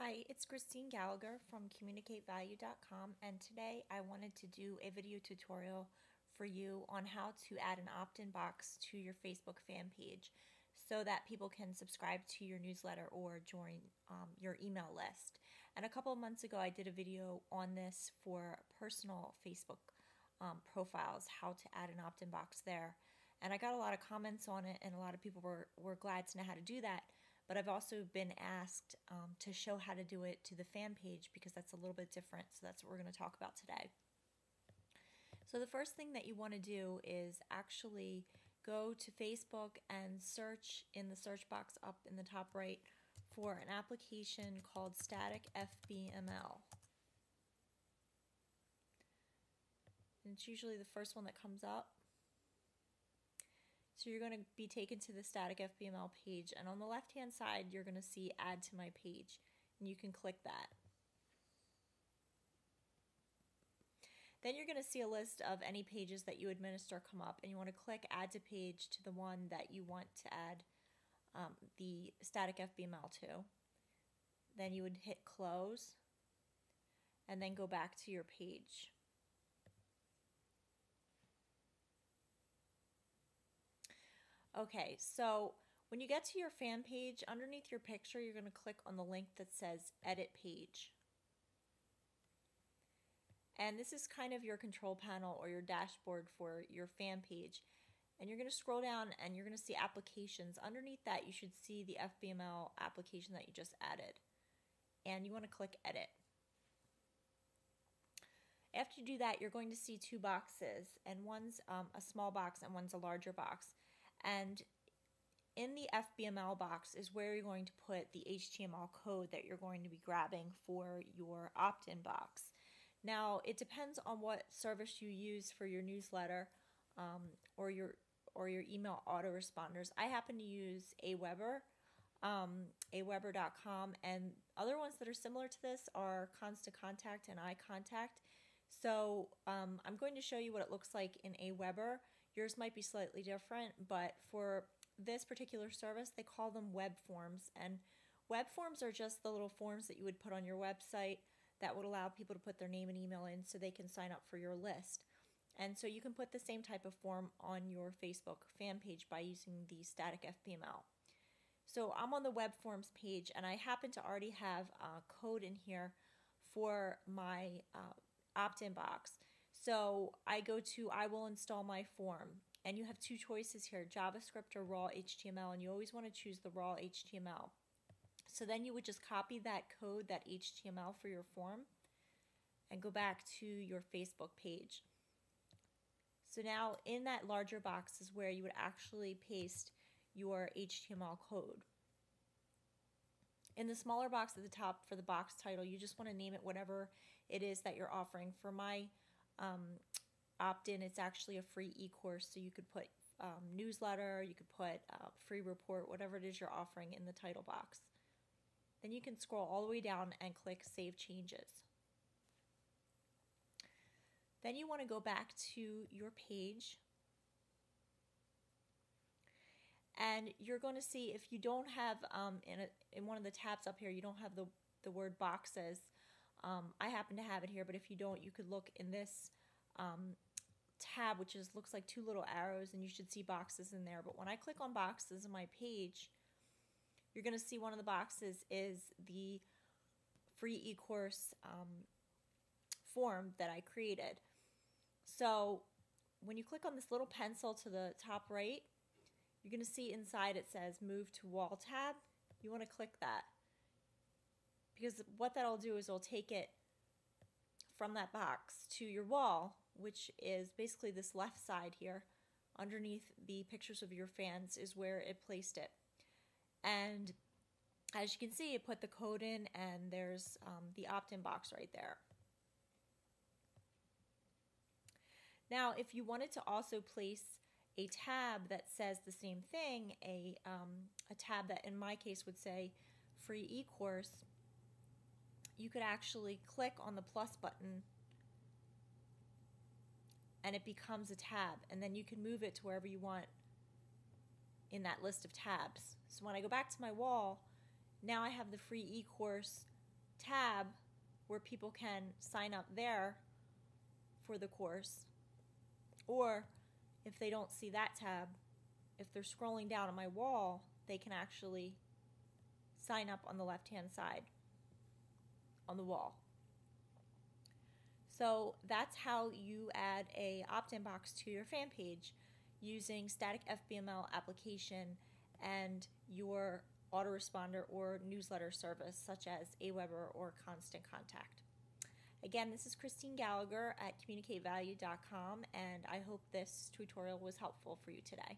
Hi, it's Christine Gallagher from CommunicateValue.com, and today I wanted to do a video tutorial for you on how to add an opt-in box to your Facebook fan page so that people can subscribe to your newsletter or join your email list. And a couple of months ago I did a video on this for personal Facebook profiles, how to add an opt-in box there. And I got a lot of comments on it, and a lot of people were glad to know how to do that. But I've also been asked to show how to do it to the fan page because that's a little bit different. So that's what we're going to talk about today. So the first thing that you want to do is actually go to Facebook and search in the search box up in the top right for an application called Static FBML. And it's usually the first one that comes up. So you're going to be taken to the Static FBML page, and on the left hand side you're going to see Add to My Page, and you can click that. Then you're going to see a list of any pages that you administer come up, and you want to click Add to Page to the one that you want to add the Static FBML to. Then you would hit Close and then go back to your page. Okay, so when you get to your fan page, underneath your picture, you're going to click on the link that says Edit Page. And this is kind of your control panel or your dashboard for your fan page. And you're going to scroll down and you're going to see Applications. Underneath that, you should see the FBML application that you just added. And you want to click Edit. After you do that, you're going to see two boxes, and one's a small box and one's a larger box. And in the FBML box is where you're going to put the HTML code that you're going to be grabbing for your opt-in box. Now, it depends on what service you use for your newsletter or your email autoresponders. I happen to use Aweber, Aweber.com, and other ones that are similar to this are Constant Contact and iContact. So I'm going to show you what it looks like in Aweber. Yours might be slightly different, but for this particular service, they call them web forms. And web forms are just the little forms that you would put on your website that would allow people to put their name and email in so they can sign up for your list. And so you can put the same type of form on your Facebook fan page by using the Static FBML. So I'm on the web forms page, and I happen to already have code in here for my opt-in box. So I go to I will install my form, and you have two choices here, JavaScript or raw HTML, and you always want to choose the raw HTML. So then you would just copy that code, that HTML for your form, and go back to your Facebook page. So now in that larger box is where you would actually paste your HTML code. In the smaller box at the top for the box title, you just want to name it whatever it is that you're offering. For my opt-in, it's actually a free e-course, so you could put newsletter, you could put free report, whatever it is you're offering in the title box. Then you can scroll all the way down and click Save Changes. Then you want to go back to your page, and you're going to see if you don't have in one of the tabs up here, you don't have the word boxes. I happen to have it here, but if you don't, you could look in this tab, which looks like two little arrows, and you should see boxes in there. But when I click on boxes in my page, you're going to see one of the boxes is the free e-course form that I created. So when you click on this little pencil to the top right, you're going to see inside it says Move to Wall tab. You want to click that, because what that'll do is it'll take it from that box to your wall, which is basically this left side here. Underneath the pictures of your fans is where it placed it. And as you can see, it put the code in, and there's the opt-in box right there. Now, if you wanted to also place a tab that says the same thing, a tab that in my case would say free e-course, you could actually click on the plus button and it becomes a tab, and then you can move it to wherever you want in that list of tabs. So when I go back to my wall, now I have the free e-course tab where people can sign up there for the course, or if they don't see that tab, if they're scrolling down on my wall, they can actually sign up on the left-hand side on the wall. So that's how you add a opt-in box to your fan page using static FBML application and your autoresponder or newsletter service such as Aweber or Constant Contact. Again, this is Christine Gallagher at communicatevalue.com, and I hope this tutorial was helpful for you today.